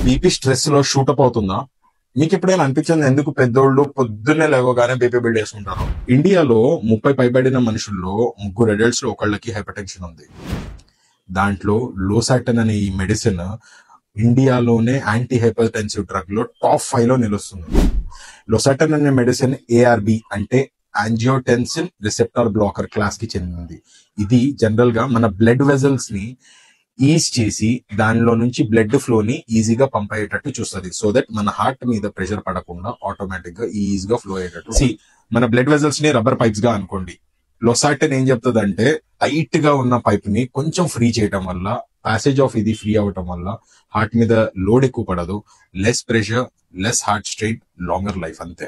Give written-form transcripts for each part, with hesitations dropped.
BP stress లో shoot up అవుతుందా? మీకు ఎప్పుడైనా అనిపించింది ఎందుకు పెద్దోళ్ళు పొద్దున్నే లేవగానే బీపీ బిల్డ్ చేసుకుంటారు? ఇండియాలో 30 పైబడిన మనుషుల్లో 3 అడల్ట్స్ లో ఒకళ్ళకి హైపర్ టెన్షన్ ఉంది. దాంట్లో లోసాటన్ అనే ఈ మెడిసిన్ ఇండియాలోనే యాంటీ హైపర్ టెన్సివ్ డ్రగ్ లో టాప్ 5 లో నిలుస్తుంది. లోసాటన్ అనే మెడిసిన్ ఏఆర్బి అంటే యాంజియోటెన్సిన్ రిసెప్టర్ బ్లాకర్ క్లాస్ కి చెందింది. ఇది జనరల్ గా మన బ్లడ్ వెజల్స్ ని ఈజ్ చేసి దానిలో నుంచి బ్లడ్ ఫ్లో ని ఈజీగా పంప్ అయ్యేటట్టు చూస్తుంది. సో దట్ మన హార్ట్ మీద ప్రెషర్ పడకుండా ఆటోమేటిక్ గా ఈజీగా ఫ్లో అయ్యేటట్టు. మన బ్లడ్ వెజల్స్ ని రబ్బర్ పైప్స్ గా అనుకోండి. లోసాటన్ ఏం చెప్తుంది అంటే టైట్ గా ఉన్న పైప్ ని కొంచెం ఫ్రీ చేయటం వల్ల, ప్యాసేజ్ ఆఫ్ ఇది ఫ్రీ అవటం వల్ల హార్ట్ మీద లోడ్ ఎక్కువ పడదు, less pressure, less heart strain, longer life. అంతే.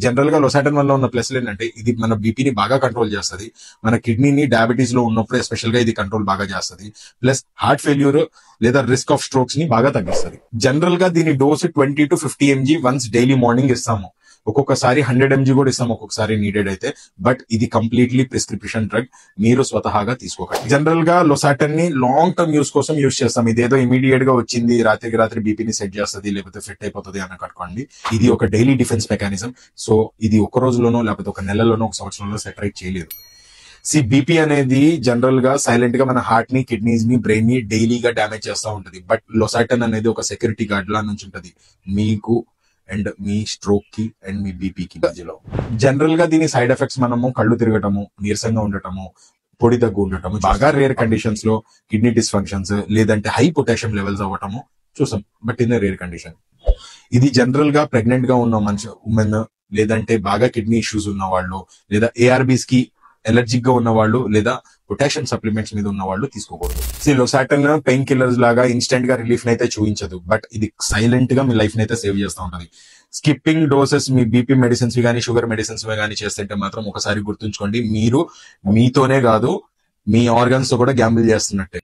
జనరల్ గా లోసాటన్ వల్ల ఉన్న ప్లస్ ఏంటంటే ఇది మన బీపీని బాగా కంట్రోల్ చేస్తుంది. మన కిడ్నీని డయాబెటీస్ లో ఉన్నప్పుడు ఎస్పెషల్ గా ఇది కంట్రోల్ బాగా చేస్తుంది. ప్లస్ హార్ట్ ఫెయిల్యూర్ లేదా రిస్క్ ఆఫ్ స్ట్రోక్స్ ని బాగా తగ్గిస్తుంది. జనరల్ గా దీని dose 20 to 50 mg once daily morning ఇస్తాము. ఒక్కొక్కసారి 100 mg కూడా ఇస్తాము ఒక్కొక్కసారి నీడెడ్ అయితే. బట్ ఇది కంప్లీట్లీ ప్రిస్క్రిప్షన్ డ్రగ్, మీరు స్వతహాగా తీసుకోకండి. జనరల్ గా లోసాటన్ ని లాంగ్ టర్మ్ యూస్ కోసం యూస్ చేస్తాం. ఇదేదో ఇమీడియట్ గా వచ్చింది రాత్రికి రాత్రి బీపీని సెట్ చేస్తుంది లేకపోతే ఫిట్ అయిపోతుంది అని కట్టుకోండి. ఇది ఒక డైలీ డిఫెన్స్ మెకానిజం. సో ఇది ఒక రోజులోనో లేకపోతే ఒక నెలలోనో ఒక సంవత్సరంలో సెటరేట్ చేయలేదు. బీపీ అనేది జనరల్ గా సైలెంట్ గా మన హార్ట్ ని, కిడ్నీస్ ని, బ్రెయిన్ ని డైలీగా డ్యామేజ్ చేస్తూ ఉంటది. బట్ లోసాటన్ అనేది ఒక సెక్యూరిటీ గార్డ్ లా నుంచి ఉంటది మీకు అండ్ మీ స్ట్రోక్ కి అండ్ మీ బీపీకి మధ్యలో. జనరల్ గా దీని సైడ్ ఎఫెక్ట్స్ మనము కళ్ళు తిరగటము, నీరసంగా ఉండటము, పొడి దగ్గు ఉండటము, బాగా రేర్ కండిషన్స్ లో కిడ్నీ డిస్ఫంక్షన్స్ లేదంటే హై పొటాషియం లెవెల్స్ అవ్వటము చూసాం. But in rare condition. ఇది జనరల్ గా ప్రెగ్నెంట్ గా ఉన్న ఉమెన్ లేదంటే బాగా కిడ్నీ ఇష్యూస్ ఉన్న వాళ్ళు లేదా ఏఆర్బీస్ కి ఎలర్జిక్ గా ఉన్న వాళ్ళు లేదా పొటాషియం సప్లిమెంట్స్ మీద ఉన్న వాళ్ళు తీసుకోకూడదు. లోసాటన్ పెయిన్ కిల్లర్స్ లాగా ఇన్స్టెంట్ గా రిలీఫ్ అయితే చూపించదు. బట్ ఇది సైలెంట్ గా మీ లైఫ్ అయితే సేవ్ చేస్తూ ఉంటది. స్కిప్పింగ్ డోసెస్ మీ బీపీ మెడిసిన్స్ కానీ షుగర్ మెడిసిన్స్ కానీ చేస్తుంటే మాత్రం ఒకసారి గుర్తుంచుకోండి, మీరు మీతోనే కాదు మీ ఆర్గన్స్ తో కూడా గ్యాంబుల్ చేస్తున్నట్టే.